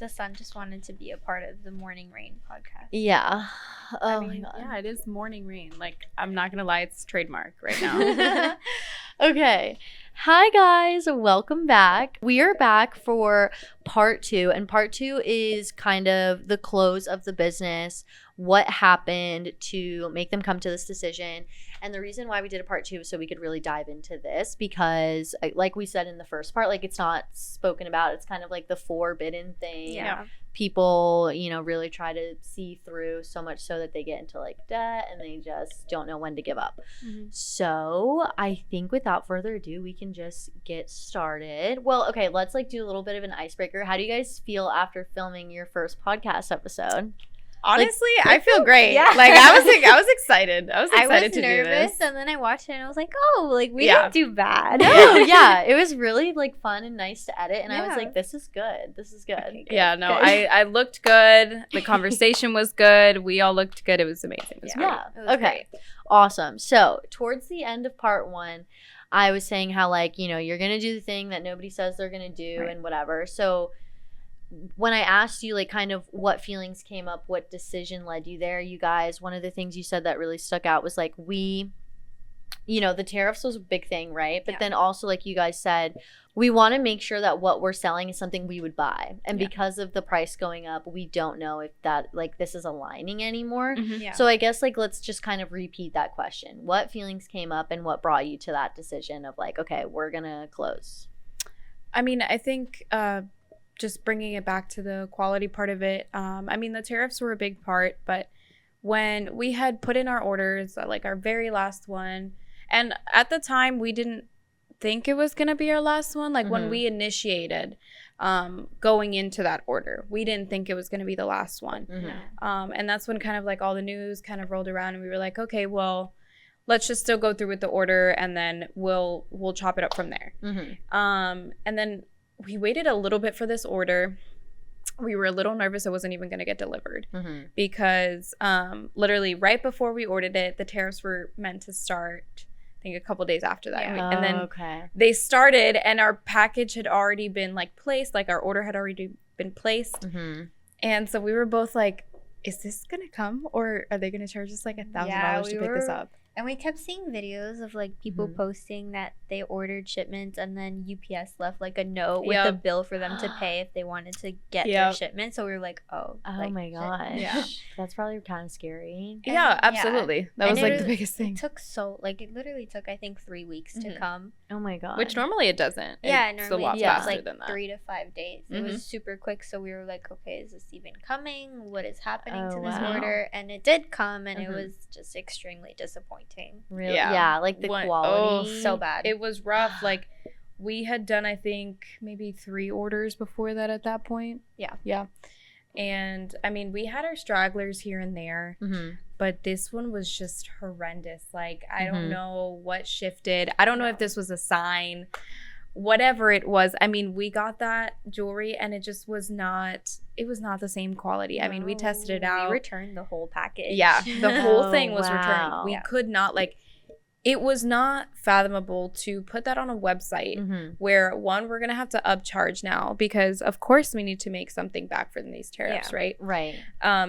the sun just wanted to be a part of the Morning Rayne podcast. Yeah. Oh my God. Yeah, it is Morning Rayne. Like, I'm not gonna lie, it's trademark right now. Okay. Hi guys, welcome back. We are back for part 2, and part 2 is kind of the close of the business, what happened to make them come to this decision. And the reason why we did a part 2 is so we could really dive into this, because like we said in the first part, like it's not spoken about. It's kind of like the forbidden thing. Yeah. People, really try to see through, so much so that they get into like debt and they just don't know when to give up. Mm-hmm. So I think without further ado, we can just get started. Well, okay, let's like do a little bit of an icebreaker. How do you guys feel after filming your first podcast episode? Honestly, I feel great. Yeah. Like I was excited. I was excited to nervous, do this. and then I watched it and I was like, oh, like we didn't do bad. No, yeah, it was really like fun and nice to edit, and I was Yeah. like, this is good. This is good. Okay, good. Yeah, no, Good. I looked good. The conversation was good. We all looked good. It was amazing. It was great. Yeah. It was Okay. Awesome. So towards the end of part 1, I was saying how like, you're going to do the thing that nobody says they're going to do Right. and whatever. So when I asked you like kind of what feelings came up, what decision led you there, you guys, one of the things you said that really stuck out was like the tariffs was a big thing, right? But Yeah. then also like you guys said, we want to make sure that what we're selling is something we would buy. And Yeah. because of the price going up, we don't know if that like this is aligning anymore. Mhm. Yeah. So I guess like let's just kind of repeat that question. What feelings came up and what brought you to that decision of like, okay, we're going to close? I mean, I think just bringing it back to the quality part of it. I mean, the tariffs were a big part, but when we had put in our orders, like our very last one, and at the time we didn't think it was going to be our last one. Like when we initiated going into that order, we didn't think it was going to be the last one. And that's when kind of like all the news kind of rolled around, and we were like, okay, well, let's just still go through with the order, and then we'll chop it up from there. And then we waited a little bit for this order. We were a little nervous it wasn't even going to get delivered because literally right before we ordered it, the tariffs were meant to start, I think, a couple days after that. Yeah. And then okay. they started, and our package had already been like placed, like our order had already been placed. And so we were both like, is this going to come, or are they going to charge us like $1,000 to pick this up? And we kept seeing videos of like people posting that they ordered shipments and then UPS left like a note with a bill for them to pay if they wanted to get their shipment. So we were like, oh like, my shit. gosh. Yeah. That's probably kind of scary. Yeah, absolutely. That was And like the biggest thing. It took it literally took I think 3 weeks to come. Oh my god. Which normally it doesn't. Yeah, It's normally a lot it's faster like than that. 3 to 5 days. It was super quick, so we were like, okay, is this even coming? What is happening to this wow. order? And it did come, and it was just extremely disappointing. Really? Yeah. Yeah, like the quality. So bad. It was rough. Like we had done, I think, maybe 3 orders before that at that point. Yeah. And I mean, we had our stragglers here and there, but this one was just horrendous. Like, I don't know what shifted. I don't know if this was a sign, whatever it was. I mean, we got that jewelry and it just was not the same quality. I mean, we tested it out. We returned the whole package. Yeah, the whole thing was wow. returned. We could not, like, it was not fathomable to put that on a website where, one, we're going to have to upcharge now because, of course, we need to make something back from these tariffs, right? Right.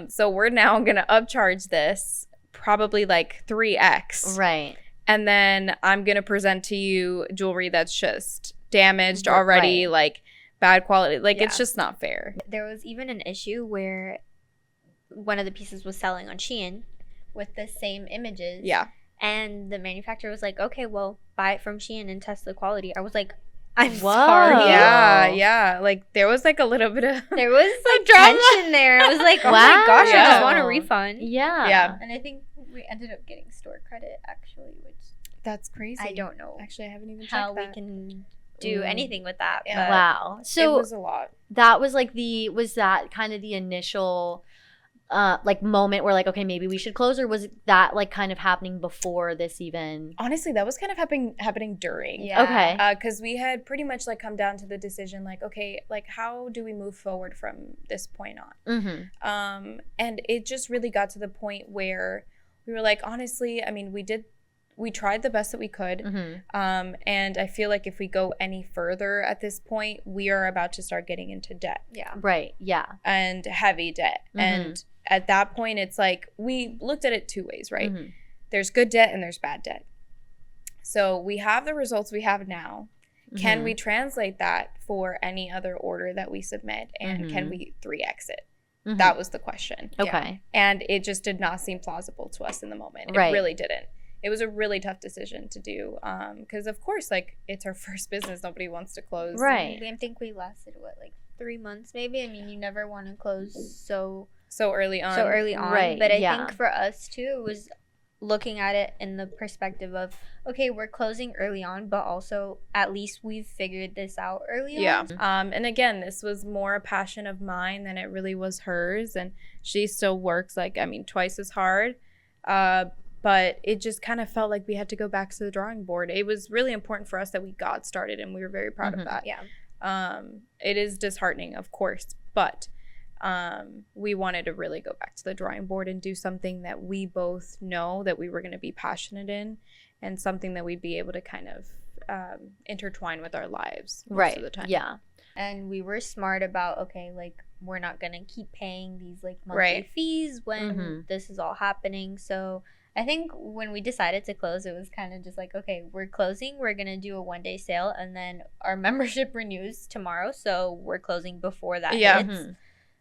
So we're now going to upcharge this probably like 3x. Right. And then I'm going to present to you jewelry that's just damaged already, like bad quality. Like, it's just not fair. There was even an issue where one of the pieces was selling on Shein with the same images. Yeah. And the manufacturer was like, okay, well, buy it from Shein and test the quality. I was like, I'm Whoa. sorry. Yeah. Like, there was like a little bit of There was like drama. tension there. I was like, oh Wow. my gosh, I just want a Yeah. refund. Yeah. Yeah. And I think we ended up getting store credit, actually, which That's crazy. I don't know Actually, I haven't even checked how we that. can do anything with that. Yeah. But Wow. So it was a lot. that was like was that kind of the initial like moment where like, okay, maybe we should close, or was that like kind of happening before this even? Honestly, that was kind of happening during. Yeah. Okay. Because we had pretty much like come down to the decision, like, okay, like how do we move forward from this point on? And it just really got to the point where we were like, honestly, I mean, we did we tried the best that we could. And I feel like if we go any further at this point, we are about to start getting into debt. Yeah. Right. Yeah. And heavy debt. And at that point, it's like we looked at it two ways, right? There's good debt and there's bad debt. So we have the results we have now. Can we translate that for any other order that we submit? And can we 3x it? That was the question. Okay. And it just did not seem plausible to us in the moment. It really didn't. It was a really tough decision to do because, of course, like, it's our first business. Nobody wants to close. Right. I think we lasted, 3 months maybe? I mean, you never want to close so early on. Right. But I think for us, too, it was looking at it in the perspective of, okay, we're closing early on, but also at least we've figured this out early on. Yeah. And again, this was more a passion of mine than it really was hers. And she still works, twice as hard. But it just kind of felt like we had to go back to the drawing board. It was really important for us that we got started, and we were very proud of that. Yeah. It is disheartening, of course, but we wanted to really go back to the drawing board and do something that we both know that we were going to be passionate in, and something that we'd be able to kind of intertwine with our lives most of the time. Yeah. And we were smart about, okay, we're not going to keep paying these monthly fees when this is all happening. So I think when we decided to close, it was kind of just okay, we're closing. We're going to do a one-day sale, and then our membership renews tomorrow. So we're closing before that hits.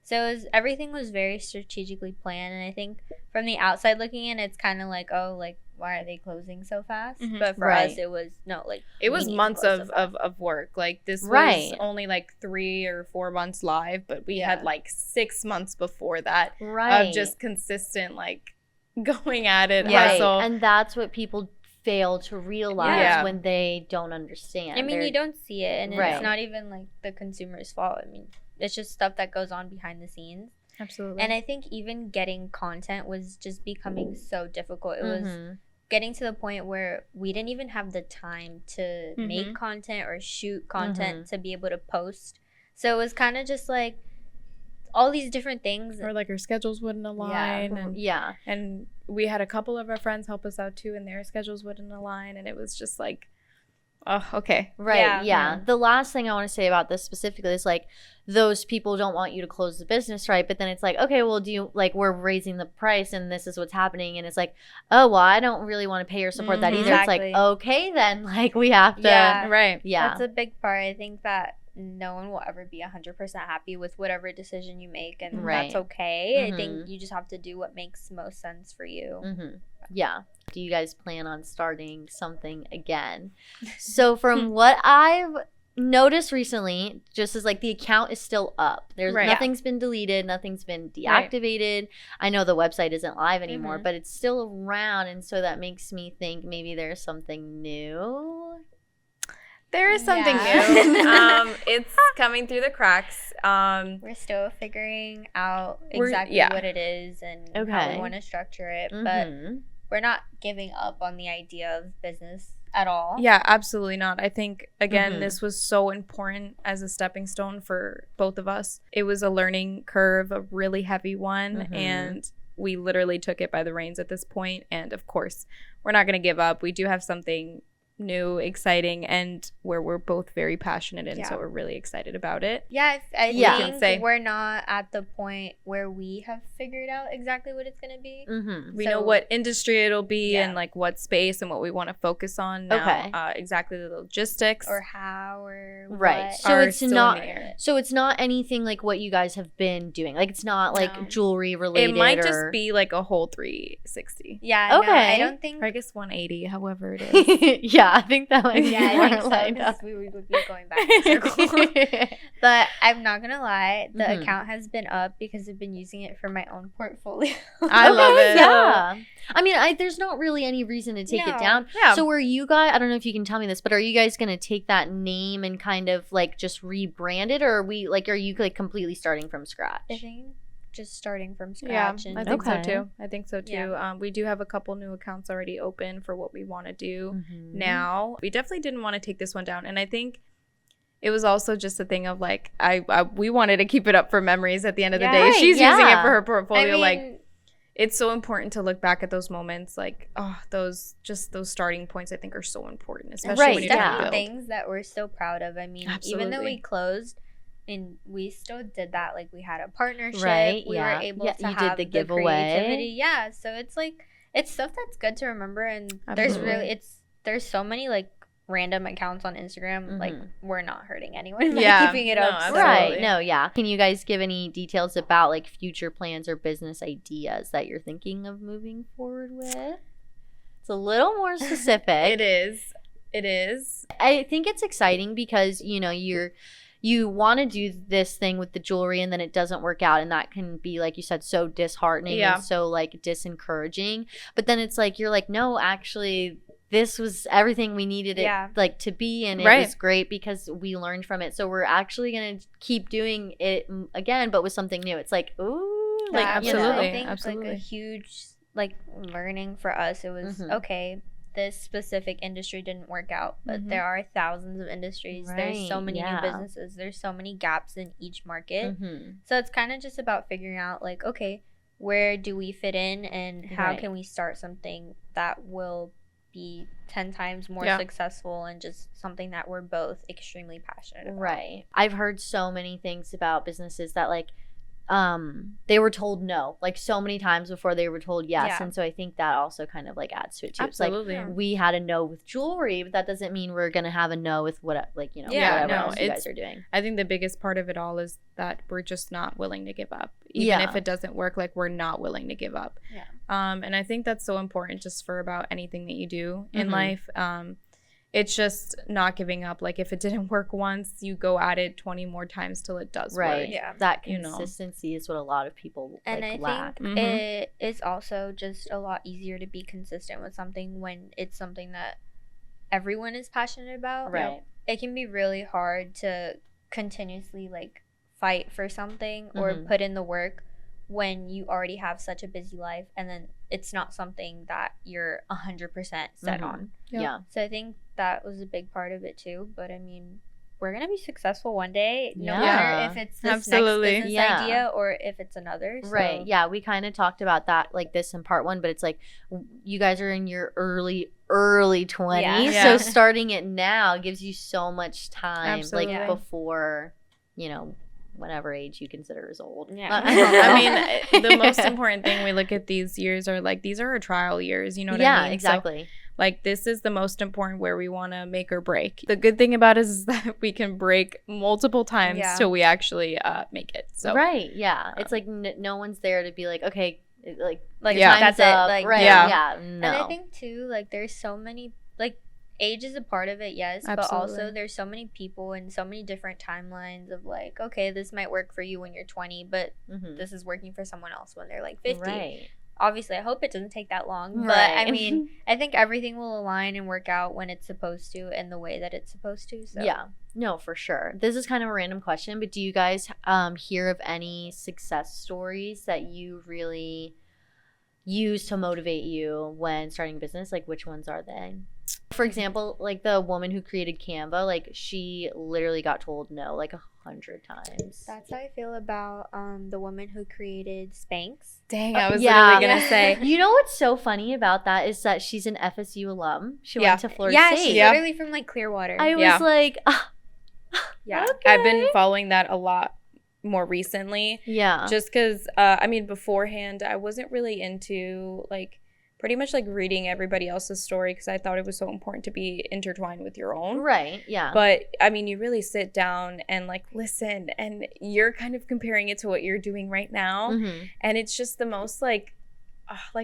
So everything was very strategically planned. And I think from the outside looking in, it's kind of why are they closing so fast? But for us, it was, it was months of work. This was only 3 or 4 months live, but we had 6 months before that of just consistent, going at it, hustle. And that's what people fail to realize when they don't understand. I mean, you don't see it, and it's not even the consumer's fault. I mean, it's just stuff that goes on behind the scenes. Absolutely. And I think even getting content was just becoming so difficult. It was getting to the point where we didn't even have the time to make content or shoot content to be able to post. So it was kind of just all these different things, or our schedules wouldn't align, and we had a couple of our friends help us out too, and their schedules wouldn't align, and it was just oh, okay, right, yeah. The last thing I want to say about this specifically is those people don't want you to close the business, right? But then it's okay, well, do you we're raising the price and this is what's happening, and it's oh, well, I don't really want to pay or support that either. Exactly. It's okay, then we have to that's a big part. I think that no one will ever be 100% happy with whatever decision you make, and that's okay. I think you just have to do what makes most sense for you. Yeah. Do you guys plan on starting something again? So from what I've noticed recently, just as the account is still up. There's nothing's been deleted, nothing's been deactivated. I know the website isn't live anymore, but it's still around, and so that makes me think maybe there's something new. There is something new. It's coming through the cracks. We're still figuring out exactly what it is and how we want to structure it. But we're not giving up on the idea of business at all. Yeah, absolutely not. I think, again, this was so important as a stepping stone for both of us. It was a learning curve, a really heavy one, and we literally took it by the reins at this point. And, of course, we're not going to give up. We do have something new, exciting, and where we're both very passionate in, so we're really excited about it. I think we're not at the point where we have figured out exactly what it's going to be. We know what industry it'll be and what space and what we want to focus on now. Exactly the logistics or how or what. So it's not anything like what you guys have been doing. It's not jewelry related. It might just be a whole 360. Yeah. Okay. No, I don't think. Or I guess 180. However it is. I think that might be I think so, we would be going back in circles. But I'm not gonna lie, the account has been up because I've been using it for my own portfolio. I love it. Yeah. I mean, there's not really any reason to take it down. Yeah. So are you guys, I don't know if you can tell me this, but are you guys gonna take that name and kind of just rebrand it, or are you completely starting from scratch? I think just starting from scratch. I think so too. Yeah. We do have a couple new accounts already open for what we want to do now. We definitely didn't want to take this one down, and I think it was also just a thing of we wanted to keep it up for memories at the end of the day. She's using it for her portfolio. it's so important to look back at those moments, like, those starting points I think are so important, especially when you're trying to build. Things that we're so proud of. I mean, even though we closed, and we still did that, like we had a partnership, right? We were able to have the creativity. Yeah, so it's like, it's stuff that's good to remember, and there's so many like random accounts on Instagram, like we're not hurting anyone by keeping it up. So. Right. No, yeah. Can you guys give any details about like future plans or business ideas that you're thinking of moving forward with? It's a little more specific. It is. I think it's exciting because, you know, you want to do this thing with the jewelry and then it doesn't work out, and that can be, like you said, so disheartening and so like disencouraging. But then it's like, you're like, no, actually this was everything we needed it like to be, and it was great because we learned from it. So we're actually going to keep doing it again, but with something new. It's like, ooh, like, absolutely. I think like a huge like learning for us, it was okay, this specific industry didn't work out, but there are thousands of industries. There's so many new businesses. There's so many gaps in each market. So it's kind of just about figuring out like, okay, where do we fit in, and how can we start something that will be 10 times more successful, and just something that we're both extremely passionate about. Right. I've heard so many things about businesses that like they were told no like so many times before they were told yes, and so I think that also kind of like adds to it too. Absolutely. It's like we had a no with jewelry, but that doesn't mean we're gonna have a no with what, like, you know, whatever else you guys are doing. I think the biggest part of it all is that we're just not willing to give up, even if it doesn't work. Like, we're not willing to give up. And I think that's so important just for about anything that you do in life. It's just not giving up. Like, if it didn't work once, you go at it 20 more times till it does work. Yeah. That consistency is what a lot of people lack. And I think it is also just a lot easier to be consistent with something when it's something that everyone is passionate about. Right. It can be really hard to continuously like fight for something or put in the work when you already have such a busy life, and then it's not something that you're 100% set on. Yeah. So I think that was a big part of it too. But I mean, we're going to be successful one day, no matter if it's this next business idea or if it's another. So. Right. Yeah. We kind of talked about that like this in part one, but it's like you guys are in your early 20s. So starting it now gives you so much time, like before, you know, whatever age you consider is old. I mean, the most important thing we look at these years are like, these are our trial years, you know what I mean? Yeah, exactly. So, like, this is the most important where we want to make or break. The good thing about it is that we can break multiple times till we actually make it. So it's like no one's there to be like, okay, like time's that's up. it. Like, no. And I think too, like, there's so many, like, age is a part of it, yes, but also there's so many people and so many different timelines of like, okay, this might work for you when you're 20, but this is working for someone else when they're like 50. Right. Obviously, I hope it doesn't take that long, but I mean, I think everything will align and work out when it's supposed to and the way that it's supposed to. So. Yeah, no, for sure. This is kind of a random question, but do you guys hear of any success stories that you really use to motivate you when starting a business? Like, which ones are they? For example, like the woman who created Canva, like she literally got told no like 100 times. That's how I feel about the woman who created Spanx. Dang, I was literally gonna say. You know what's so funny about that is that she's an FSU alum. She went to Florida State. She's literally from like Clearwater. I was like, okay. I've been following that a lot more recently. Yeah. Just because, I mean, beforehand, I wasn't really into like pretty much like reading everybody else's story because I thought it was so important to be intertwined with your own. Right, yeah. But I mean, you really sit down and like listen, and you're kind of comparing it to what you're doing right now. And it's just the most like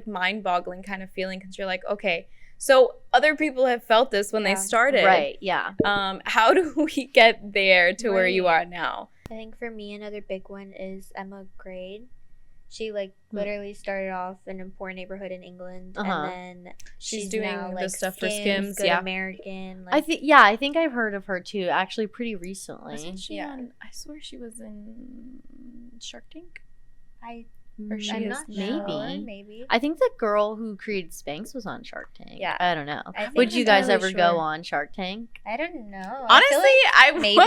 mind-boggling kind of feeling because you're like, okay, so other people have felt this when they started. Right, yeah. How do we get there to where you are now? I think for me, another big one is Emma Grade. She like literally started off in a poor neighborhood in England, and then she's doing now, like, the stuff for Skims. Good American. Like, I think I've heard of her too, actually, pretty recently. Wasn't she on? I swear she was in Shark Tank. Or she I'm is not now. sure. Maybe. I think the girl who created Spanx was on Shark Tank. Yeah. I don't know. I think Would you I'm guys totally ever sure. go on Shark Tank? I don't know. Honestly, I would. maybe.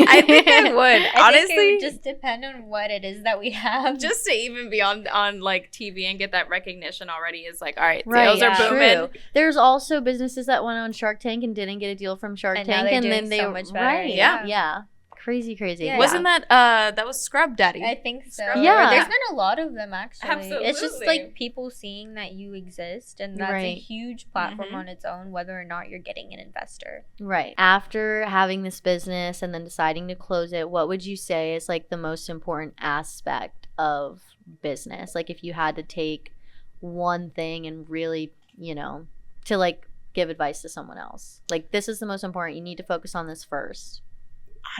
I think I would. I Honestly, think it would just depend on what it is that we have. just to even be on like TV and get that recognition already is like, all right, Right, sales yeah. are booming. True. There's also businesses that went on Shark Tank and didn't get a deal from Shark And now Tank, they're and then doing they so much better. right, Yeah. yeah, crazy. Yeah. Wasn't that was Scrub Daddy? I think so. Yeah. There's been a lot of them actually. It's just Absolutely. like people seeing that you exist, and that's a Right. huge platform Mhm. on its own, whether or not you're getting an investor. right? After having this business and then deciding to close it, what would you say is like the most important aspect of business? Like if you had to take one thing and really, to like give advice to someone else, like this is the most important. You need to focus on this first.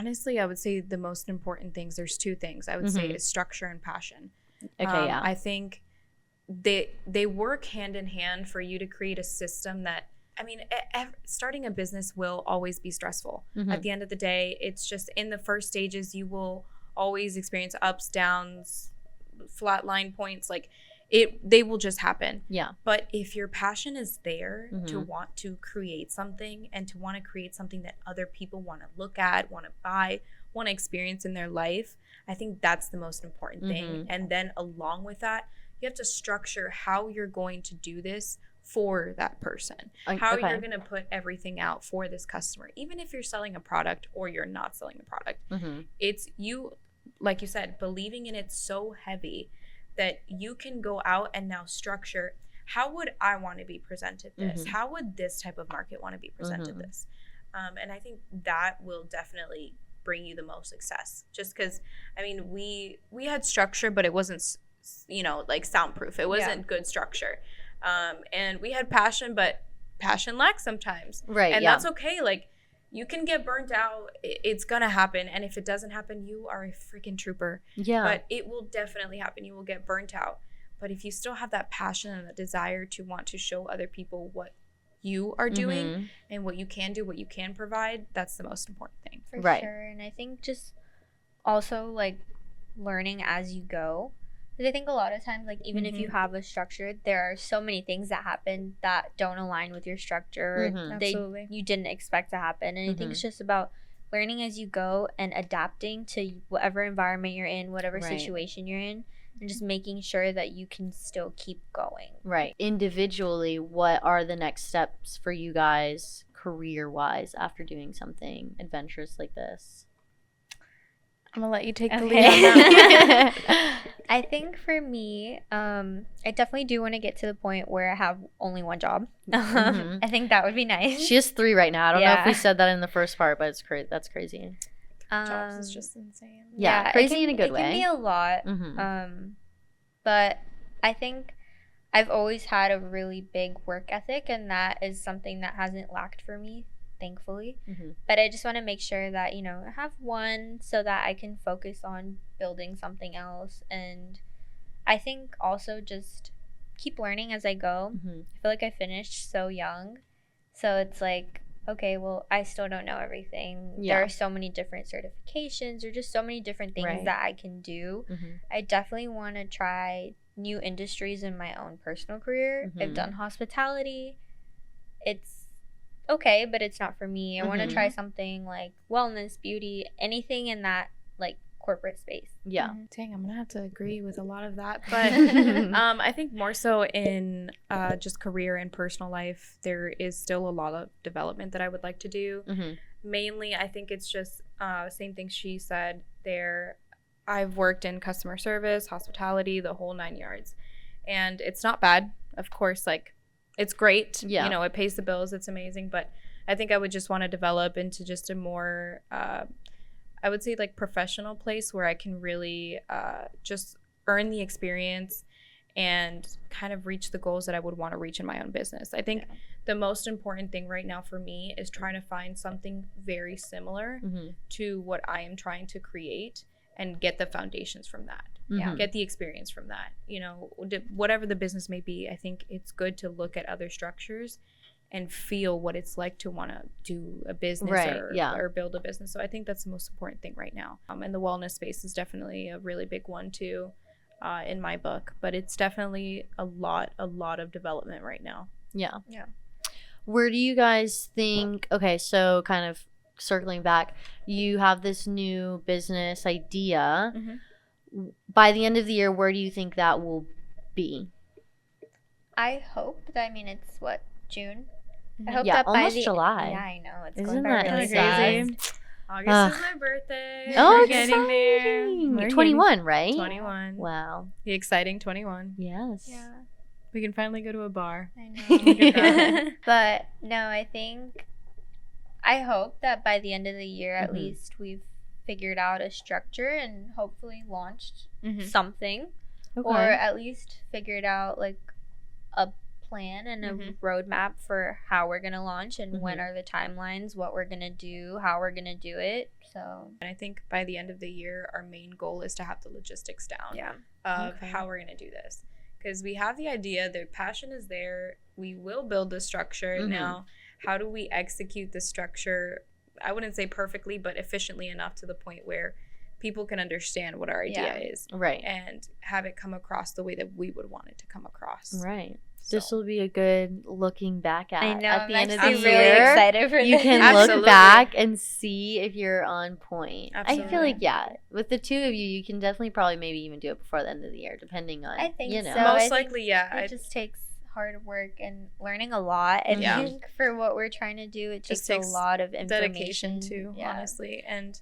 Honestly, I would say the most important things. There's two things I would say Mhm. is structure and passion. Okay, yeah. I think they work hand in hand for you to create a system that. I mean, starting a business will always be stressful. Mhm. At the end of the day, it's just in the first stages, you will always experience ups, downs, flat line points. Like they will just happen. Yeah. But if your passion is there to Mhm. want to create something and to want to create something that other people want to look at, want to buy, want to experience in their life, I think that's the most important thing. Mhm. And then along with that, you have to structure how you're going to do this for that person, how Okay. you're going to put everything out for this customer. Even if you're selling a product or you're not selling a product, Mhm. it's you, like you said, believing in it so heavy that you can go out and now structure, how would I want to be presented this? Mhm. How would this type of market want to be presented Mhm. this? And I think that will definitely bring you the most success, just because I mean we had structure, but it wasn't like soundproof. It wasn't good structure. And we had passion, but passion lacks sometimes, Right. and yeah. that's okay. Like you can get burnt out. It's gonna happen, and if it doesn't happen, you are a freaking trooper. Yeah. But it will definitely happen. You will get burnt out. But if you still have that passion and that desire to want to show other people what you are doing Mhm. and what you can do, what you can provide, that's the most important thing. For Right. sure. And I think just also like learning as you go. Because I think a lot of times, like even if you have a structure, there are so many things that happen that don't align with your structure. Or Mhm. Absolutely. you didn't expect to happen. And I think it's just about learning as you go and adapting to whatever environment you're in, whatever Right. situation you're in, and just making sure that you can still keep going. Right. Individually, what are the next steps for you guys career-wise after doing something adventurous like this? I'm gonna let you take the Okay. lead on that. I think for me, I definitely do want to get to the point where I have only one job. Mhm. I think that would be nice. She has 3 right now. I don't know if we Yeah. said that in the first part, but it's that's crazy. Jobs is just insane. Yeah, it crazy can- in a good It can way. be a lot. Mm-hmm. But I think I've always had a really big work ethic, and that is something that hasn't lacked for me, thankfully. Mm-hmm. But I just want to make sure that, I have one so that I can focus on building something else. And I think also just keep learning as I go. Mm-hmm. I feel like I finished so young. So it's like, okay, well, I still don't know everything. Yeah. There are so many different certifications or just so many different things Right. that I can do. Mm-hmm. I definitely want to try new industries in my own personal career. Mhm. I've done hospitality. It's okay, but it's not for me. I want Mhm. to try something like wellness, beauty, anything in that like corporate space. Yeah. Dang, I'm gonna have to agree with a lot of that, but I think more so in just career and personal life, there is still a lot of development that I would like to do. Mm-hmm. Mainly, I think it's just same thing she said there. I've worked in customer service, hospitality, the whole 9 yards, and it's not bad. Of course, like it's great. Yeah. It pays the bills. It's amazing, but I think I would just want to develop into just a more I would say like professional place where I can really just earn the experience and kind of reach the goals that I would want to reach in my own business. I think the most important thing right now for me is trying to find something very similar Mm-hmm. to what I am trying to create and get the foundations from that. Mhm. Get the experience from that. Whatever the business may be, I think it's good to look at other structures and feel what it's like to want to do a business Right, or build a business. So I think that's the most important thing right now. And the wellness space is definitely a really big one too. in my book, but it's definitely a lot of development right now. Yeah. Yeah. Where do you guys think, okay, so kind of circling back, you have this new business idea. Mm-hmm. By the end of the year, where do you think that will be? I hope that, I mean, it's what, June? I Mhm. hope Yeah, that by almost the July. Yeah, I know. It's Isn't going by that really insane? fast. August is my birthday. Oh, We're getting there. exciting. We're 21, right? 21. Wow. The exciting 21. Yes. Yeah, We can finally go to a bar. I Look at know. But no, I hope that by the end of the year, at Mhm. least, we've figured out a structure and hopefully launched Mm-hmm. something, Okay. or at least figured out like a plan and a Mhm. roadmap for how we're gonna launch and when Mhm. are the timelines, what we're gonna do, how we're gonna do it. So And I think by the end of the year, our main goal is to have the logistics down yeah, of Okay. how we're going to do this. Because we have the idea, the passion is there. We will build the structure. Mhm. Now, how do we execute the structure? I wouldn't say perfectly, but efficiently enough to the point where people can understand what our idea is Right. and have it come across the way that we would want it to come across. Right. So, This will be a good looking back at. I know. At I'm the end of actually the really year. excited for You this. can Absolutely. look back and see if you're on point. I feel Absolutely. like, yeah, with the two of you, you can definitely probably maybe even do it before the end of the year, depending on, I think you know. so. I most think likely, yeah. It just takes hard work and learning a lot. I Yeah. think for what we're trying to do, it Just takes a takes lot of information. dedication too, Yeah. honestly. And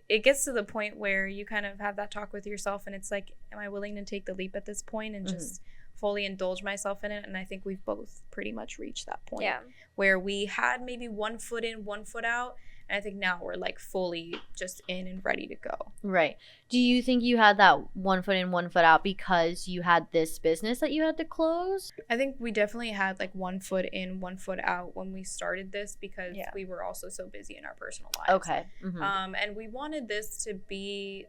it gets to the point where you kind of have that talk with yourself, and it's like, am I willing to take the leap at this point and Mhm. just fully indulge myself in it? And I think we've both pretty much reached that point Yeah. where we had maybe 1 foot in, 1 foot out. And I think now we're like fully just in and ready to go. Right. Do you think you had that 1 foot in, 1 foot out because you had this business that you had to close? I think we definitely had like 1 foot in, 1 foot out when we started this because Yeah. we were also so busy in our personal lives. Okay. Mhm. And we wanted this to be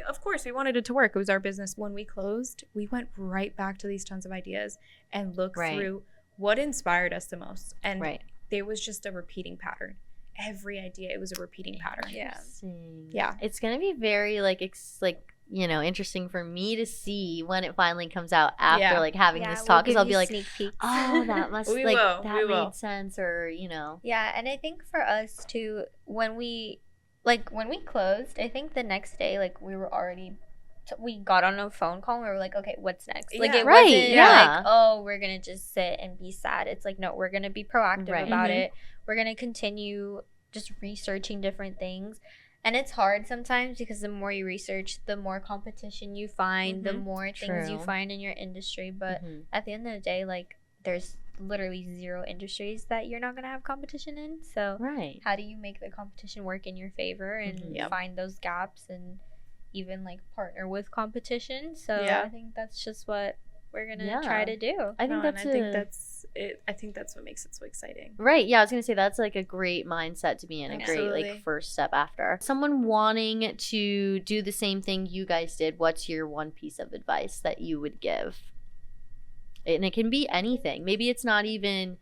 of course we wanted it to work. It was our business. When we closed, we went right back to these tons of ideas and looked Right. through what inspired us the most. And Right. there was just a repeating pattern. Every idea, it was a repeating pattern. Yeah. Interesting. Yeah. It's gonna be very interesting for me to see when it finally comes out after Yeah. like having Yeah, this we'll talk, because give I'll be you like, sneak peeks. oh, that must We like will, that we will. made sense, or you know. Yeah, and I think for us too, when we closed, I think the next day, like we were already, we got on a phone call and we were like, okay, what's next? Like Yeah. it Right, wasn't yeah. like, oh, we're gonna just sit and be sad. It's like, no, we're gonna be proactive Right. about Mhm. it. We're gonna continue just researching different things. And it's hard sometimes because the more you research, the more competition you find, the Mhm. more things you True. find in your industry. But Mhm. at the end of the day, like there's literally zero industries that you're not gonna have competition in. So Right. how do you make the competition work in your favor and Mhm. Yep. find those gaps and even like partner with competition? So Yeah. I think that's just what we're gonna Yeah. try to do. I think No, and that's I think that's it. I think that's what makes it so exciting. right. Yeah, I was gonna say that's like a great mindset to be in, a great Absolutely. like first step after. Someone wanting to do the same thing you guys did, what's your one piece of advice that you would give? And it can be anything. Maybe it's not even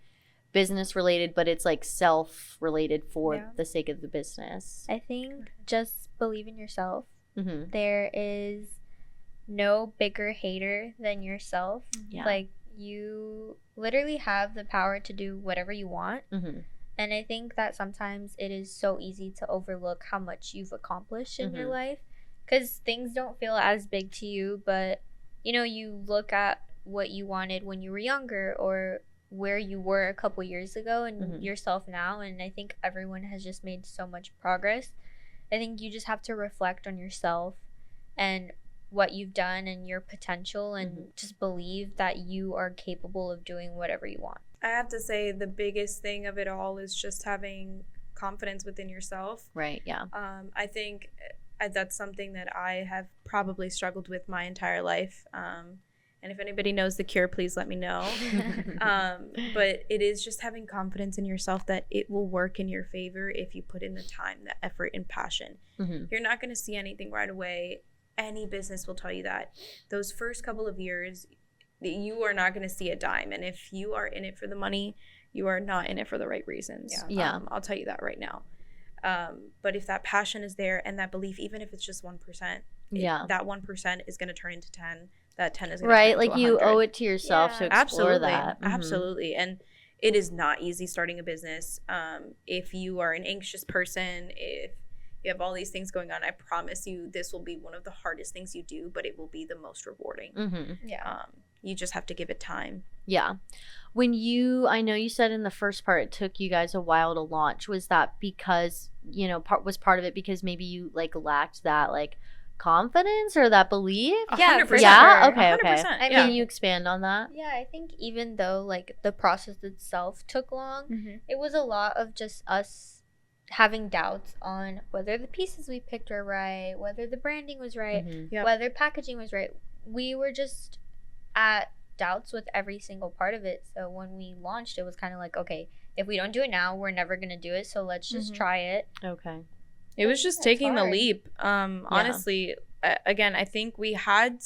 business related, but it's like self related for Yeah. the sake of the business. I think just believe in yourself. Mm-hmm. There is no bigger hater than yourself. Yeah. Like you literally have the power to do whatever you want. Mm-hmm. And I think that sometimes it is so easy to overlook how much you've accomplished in your Mhm. life because things don't feel as big to you. But, you know, you look at what you wanted when you were younger or where you were a couple years ago and Mhm. yourself now. And I think everyone has just made so much progress. I think you just have to reflect on yourself and what you've done and your potential and Mhm. just believe that you are capable of doing whatever you want. I have to say the biggest thing of it all is just having confidence within yourself. Right. Yeah. I think that's something that I have probably struggled with my entire life. And if anybody knows the cure, please let me know. But it is just having confidence in yourself that it will work in your favor if you put in the time, the effort, and passion. Mm-hmm. You're not going to see anything right away. Any business will tell you that. Those first couple of years, you are not going to see a dime. And if you are in it for the money, you are not in it for the right reasons. Yeah. I'll tell you that right now. But if that passion is there and that belief, even if it's just 1%, that 1% is going to turn into 10. That 10 is going to right. turn like into you 100. owe it to yourself to explore that. Absolutely. And it is not easy starting a business. If you are an anxious person, if you have all these things going on, I promise you this will be one of the hardest things you do, but it will be the most rewarding. You just have to give it time. Yeah. I know you said in the first part it took you guys a while to launch. Was that because, part of it because maybe you like lacked that like confidence or that belief? 100%. Yeah. Sure. Okay. 100%. Can you expand on that? Yeah, I think even though like the process itself took long, it was a lot of just us having doubts on whether the pieces we picked were right, whether the branding was right, whether packaging was right. We were just at doubts with every single part of it. So when we launched, it was kind of like, okay, if we don't do it now, we're never going to do it. So let's just try it. Okay. It was just taking the leap. Honestly, again, I think we had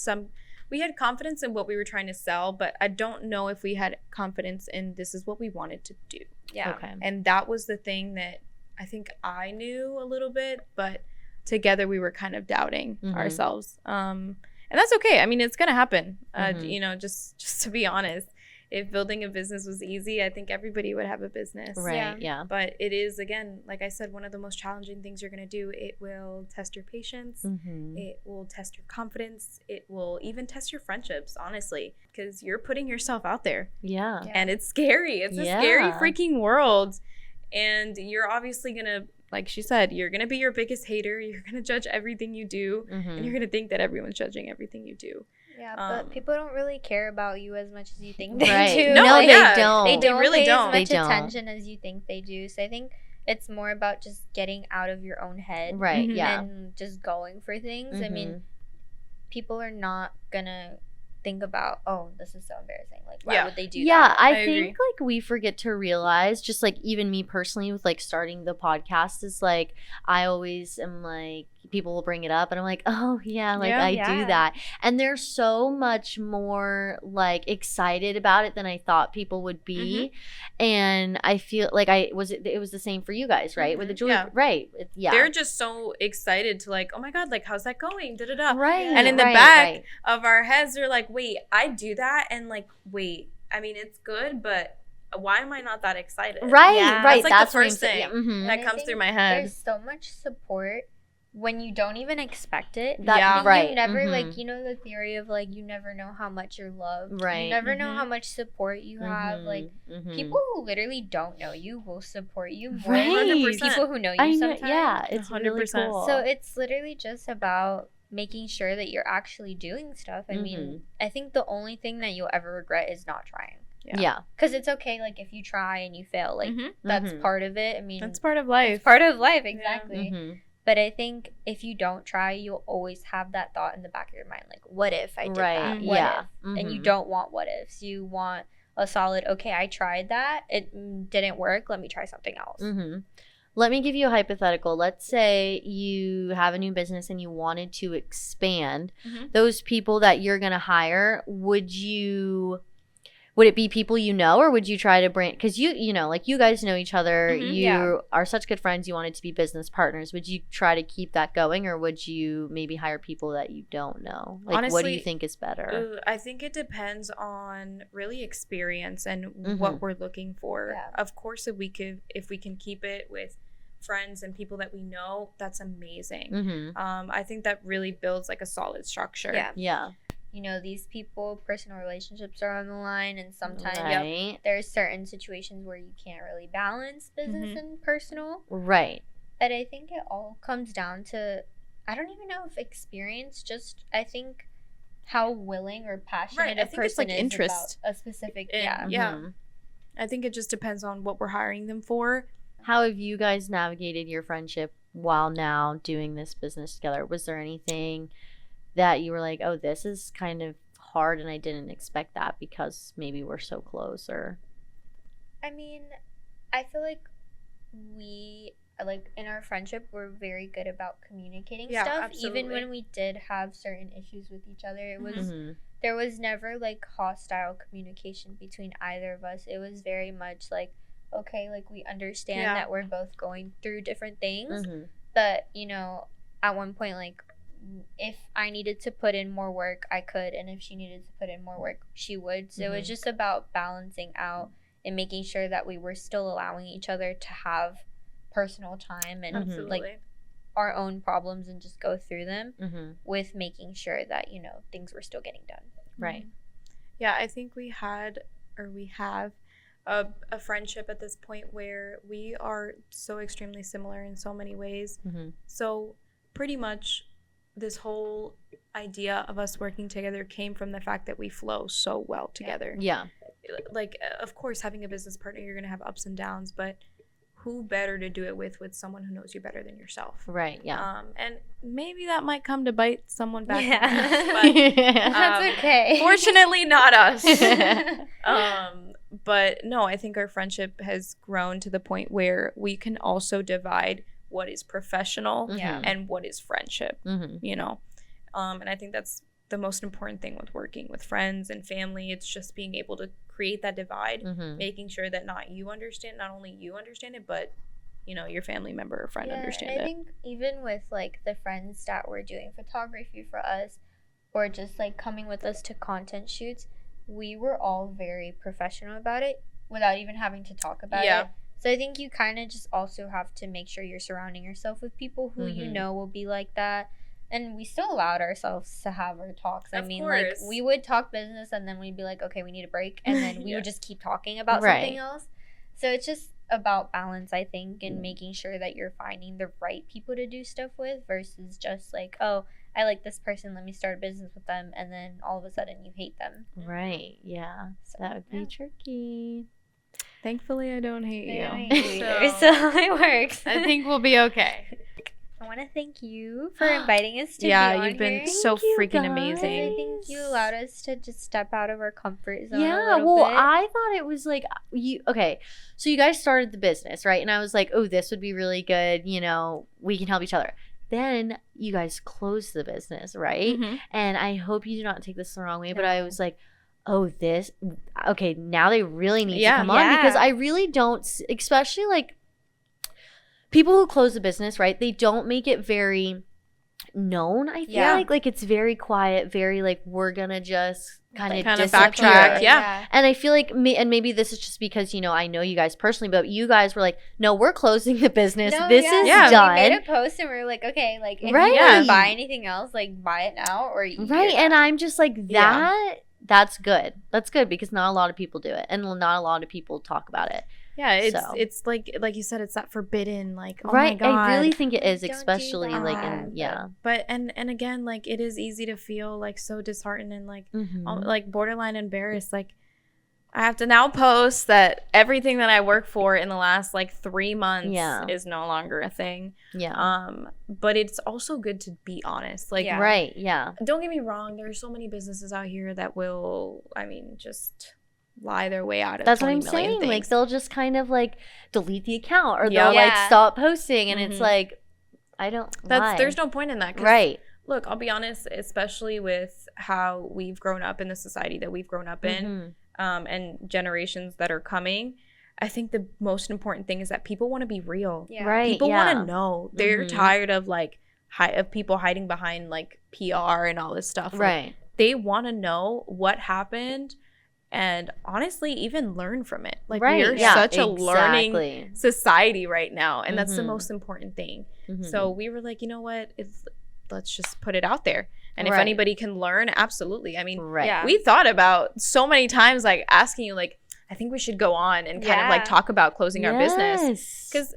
confidence in what we were trying to sell, but I don't know if we had confidence in this is what we wanted to do. Yeah. Okay. And that was the thing that I think I knew a little bit, but together we were kind of doubting ourselves. And that's okay. I mean, it's going to happen. Just to be honest, if building a business was easy, I think everybody would have a business. Right. Yeah. But it is, again, like I said, one of the most challenging things you're going to do. It will test your patience. It will test your confidence. It will even test your friendships, honestly, because you're putting yourself out there. Yeah. And it's scary. It's a scary freaking world. And you're obviously going to, like she said, you're going to be your biggest hater. You're going to judge everything you do. And you're going to think that everyone's judging everything you do. Yeah, but people don't really care about you as much as you think they do. No, they don't. They really pay don't. As much attention as you think they do. So I think it's more about just getting out of your own head. Right, and just going for things. I mean, people are not going to think about, oh, this is so embarrassing. Like, why would they do that? Yeah, I think like we forget to realize, just like even me personally with like starting the podcast is like, I always am like, people will bring it up and I'm like, oh yeah, like I do that. And they're so much more like excited about it than I thought people would be. And I feel like it was the same for you guys, right? With the jewelry, right? They're just so excited to like, oh my God, like how's that going? Da-da-da. Right. And in the back of our heads, they're like, wait, I do that? And like, wait, I mean, it's good, but why am I not that excited? Right, right. That's like the first thing that comes through my head. There's so much support when you don't even expect it. You never like, the theory of like, you never know how much you're loved. Right. You never know how much support you have. Like people who literally don't know you will support you more than people who know you sometimes. It's 100%. Really cool. So it's literally just about making sure that you're actually doing stuff. I mean, I think the only thing that you'll ever regret is not trying. Yeah. Because it's okay, like, if you try and you fail, like, that's part of it. I mean, that's part of life. It's part of life, exactly. But I think if you don't try, you'll always have that thought in the back of your mind, like, what if I did that? What if? And you don't want what ifs. You want a solid, okay, I tried that. It didn't work. Let me try something else. Let me give you a hypothetical. Let's say you have a new business and you wanted to expand. Those people that you're going to hire, would it be people you know, or would you try to bring, because like you guys know each other, you are such good friends, you wanted to be business partners. Would you try to keep that going, or would you maybe hire people that you don't know? Like, honestly, what do you think is better? I think it depends on really experience and what we're looking for. Of course, if we can keep it with friends and people that we know, that's amazing. I think that really builds like a solid structure. These people, personal relationships are on the line, and sometimes there's certain situations where you can't really balance business and personal. Right. But I think it all comes down to, I don't even know if experience, just I think how willing or passionate a person is interest about a specific I think it just depends on what we're hiring them for. How have you guys navigated your friendship while now doing this business together? Was there anything that you were like, oh, this is kind of hard and I didn't expect that because maybe we're so close? Or I mean, I feel like we, like, in our friendship, we're very good about communicating stuff. Absolutely. Even when we did have certain issues with each other, it was there was never like hostile communication between either of us. It was very much like, okay, like, we understand that we're both going through different things, but at one point, like, if I needed to put in more work, I could, and if she needed to put in more work, she would. So it was just about balancing out and making sure that we were still allowing each other to have personal time and like our own problems and just go through them with making sure that, you know, things were still getting done. Right. Yeah, I think we have a friendship at this point where we are so extremely similar in so many ways. So pretty much this whole idea of us working together came from the fact that we flow so well together. Yeah. Like, of course, having a business partner, you're going to have ups and downs, but who better to do it with someone who knows you better than yourself? Right, yeah. And maybe that might come to bite someone back. Yeah. But That's okay. fortunately, not us. But no, I think our friendship has grown to the point where we can also divide what is professional and what is friendship, you know? And I think that's the most important thing with working with friends and family. It's just being able to create that divide, making sure that not only you understand it, but, you know, your family member or friend understand it. I think even with, like, the friends that were doing photography for us or just, like, coming with us to content shoots, we were all very professional about it without even having to talk about it. So I think you kind of just also have to make sure you're surrounding yourself with people who you know will be like that. And we still allowed ourselves to have our talks. I mean, like, we would talk business and then we'd be like, okay, we need a break. And then we would just keep talking about something else. So it's just about balance, I think, and making sure that you're finding the right people to do stuff with versus just like, oh, I like this person, let me start a business with them, and then all of a sudden you hate them. Right, yeah. So that would be tricky. Thankfully, I don't hate you. So it works. I think we'll be okay. I want to thank you for inviting us to be on you've been here. so freaking guys. amazing. I think you allowed us to just step out of our comfort zone Yeah, a little bit. I thought it was like so you guys started the business, right? And I was like, oh, this would be really good, you know, we can help each other. Then you guys closed the business, right? And I hope you do not take this the wrong way, but I was like, oh, now they really need to come on, because I really don't, especially like people who close the business, right? They don't make it very known. I feel like it's very quiet, very like, we're gonna just kind of backtrack. And I feel like and maybe this is just because, you know, I know you guys personally, but you guys were like, no, we're closing the business. This is done. We made a post and we were like, okay, like if you want to buy anything else, like buy it now or and I'm just like that's good. That's good because not a lot of people do it and not a lot of people talk about it. Yeah, it's like you said, it's that forbidden, like, oh my God. I really think it is, Don't especially do that. like But and again, like, it is easy to feel like so disheartened and like like borderline embarrassed. Like, I have to now post that everything that I work for in the last like 3 months is no longer a thing. But it's also good to be honest. Like, don't get me wrong, there are so many businesses out here that will, I mean, just lie their way out of that's what I'm saying. Things. Like, they'll just kind of like delete the account or they'll like stop posting, and it's like, I don't. There's no point in that. Right. Look, I'll be honest, especially with how we've grown up in the society that we've grown up in, and generations that are coming. I think the most important thing is that people want to be real. Right. People want to know. They're tired of like of people hiding behind like PR and all this stuff. Right. Like, they want to know what happened. And honestly, even learn from it. Like, we're such a learning society right now. And that's the most important thing. So we were like, you know what? Let's just put it out there. And if anybody can learn, absolutely. I mean, we thought about so many times, like, asking you, like, I think we should go on and kind of, like, talk about closing our business. Because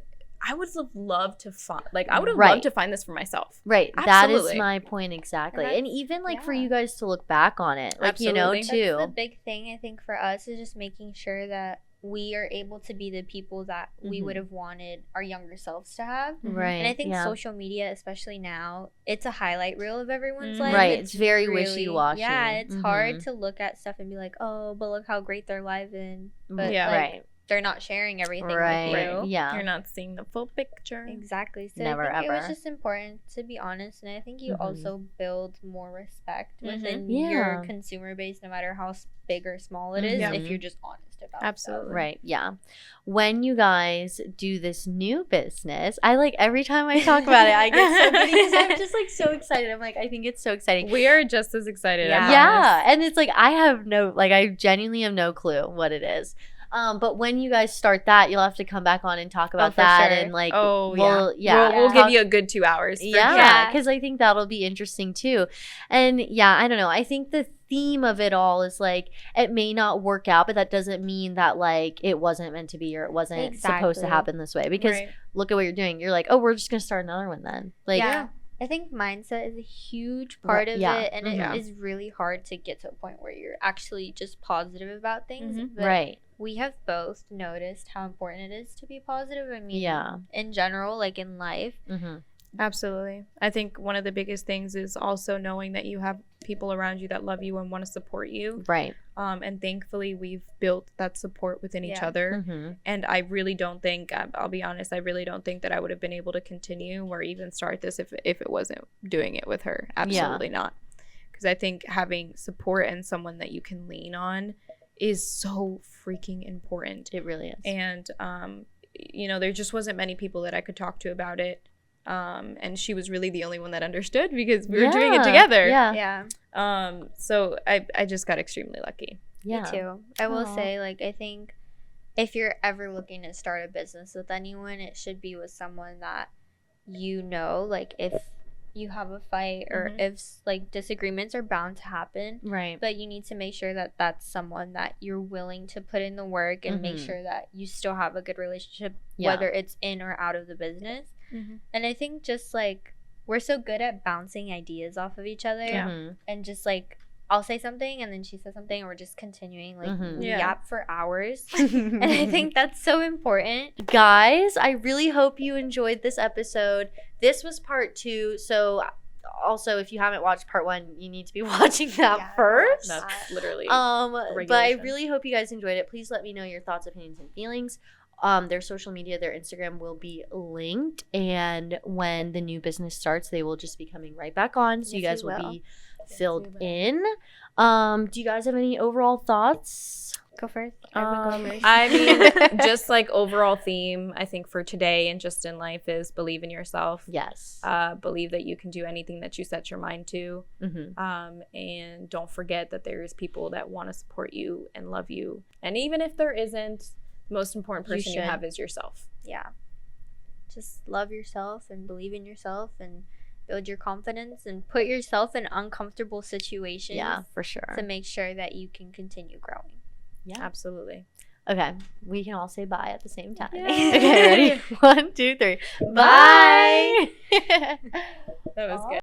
I would have loved to find, like, I would have loved to find this for myself. Right. Absolutely. That is my point exactly. And even, like, for you guys to look back on it, like, you know, too. That's the big thing, I think, for us is just making sure that we are able to be the people that we would have wanted our younger selves to have. Right. And I think social media, especially now, it's a highlight reel of everyone's life. Right. It's very really, wishy-washy. Yeah, it's hard to look at stuff and be like, oh, but look how great their life is. But they're not sharing everything Right. with you. Yeah. You're not seeing the full picture. Exactly. So Never, I think it was ever. just important to be honest, and I think you Mhm. also build more respect within Yeah. your consumer base, no matter how big or small it is, Yeah. if you're just honest about Absolutely. Right. Yeah. When you guys do this new business, I like every time I talk about it, I get so giddy because I'm just like so excited. I'm like, I think it's so exciting. We are just as excited. Yeah. I Yeah. promise. And it's like, I genuinely have no clue what it is. But when you guys start that, you'll have to come back on and talk about for that. sure. And like, Oh, we'll We'll talk- give you a good 2 hours. for Yeah, sure. because I think that'll be interesting too. And yeah, I don't know. I think the theme of it all is like it may not work out, but that doesn't mean that like it wasn't meant to be or it wasn't supposed to Exactly. happen this way. Because Right. look at what you're doing. You're like, oh, we're just gonna start another one then. Like, yeah. I think mindset is a huge part of yeah. it, and Mhm. it is really hard to get to a point where you're actually just positive about things. Mhm. But right. we have both noticed how important it is to be positive. I mean, Yeah. in general, like in life. Mm-hmm. Absolutely. I think one of the biggest things is also knowing that you have people around you that love you and want to support you. Right. And thankfully, we've built that support within each Yeah. other. Mm-hmm. And I really don't think, I'll be honest, I really don't think that I would have been able to continue or even start this if it wasn't doing it with her. Absolutely not. Because I think having support and someone that you can lean on is so freaking important. It really is. And, there just wasn't many people that I could talk to about it. And she was really the only one that understood because we were doing it together. Yeah. Yeah. So I just got extremely lucky. Yeah. Me too. I will Aw. say, like, I think if you're ever looking to start a business with anyone, it should be with someone that like, if you have a fight or Mhm. if, like, disagreements are bound to happen, Right. but you need to make sure that that's someone that you're willing to put in the work and make Mhm. sure that you still have a good relationship, Yeah. whether it's in or out of the business. Mm-hmm. And I think just, like, we're so good at bouncing ideas off of each other Mhm. and just, like, I'll say something and then she says something and we're just continuing, like, Mhm. we Yeah. yap for hours. And I think that's so important. Guys, I really hope you enjoyed this episode. This was part 2. So also, if you haven't watched part 1, you need to be watching that Yeah, first. That's literally But I regulation. really hope you guys enjoyed it. Please let me know your thoughts, opinions, and feelings. Their social media, their Instagram will be linked, and when the new business starts, they will just be coming right back on, so you Yes, guys we will will. be filled we will. in. Do you guys have any overall thoughts? Go first. Everyone go first. I mean, just like overall theme, I think for today and just in life is believe in yourself. Yes. Believe that you can do anything that you set your mind to. Mm-hmm. And don't forget that there's people that want to support you and love you. And even if there isn't, the most important You person you should. have is yourself. Yeah. Just love yourself and believe in yourself and build your confidence and put yourself in uncomfortable situations Yeah, for sure. to make sure that you can continue growing. Yeah. Absolutely. Okay, we can all say bye at the same time. Yay. Okay, ready? 1, 2, 3. Bye. That was good.